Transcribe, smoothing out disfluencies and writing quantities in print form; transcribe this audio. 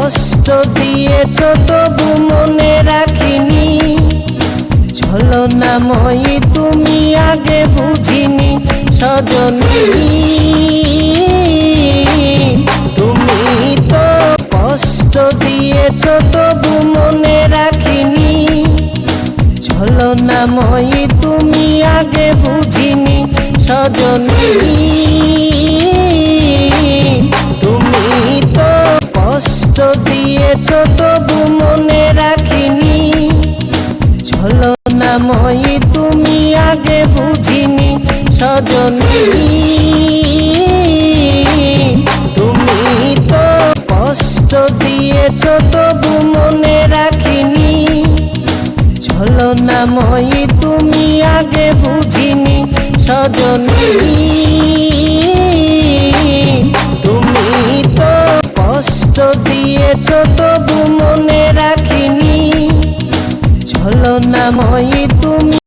কষ্ট দিয়েছ তবু মনে রাখিনি, ছলনাময়ী তুমি আগে বুঝিনি সজনী। তুমি তো কষ্ট দিয়েছ তবু মনে রাখিনি, ছলনাময়ী তুমি আগে বুঝিনি সজনী। তুমি তো কষ্ট দিয়েছ তবু মনে রাখিনি, ছলনাময়ী তুমি আগে বুঝিনি সজনী। তুমি তো কষ্ট দিয়েছ তবু মনে রাখিনি, ছলনাময়ী তুমি আগে বুঝিনি সজনী। তুমি তো কষ্ট দিয়েছ তবু মনে রাখিনি, ছলনাময়ী তুমি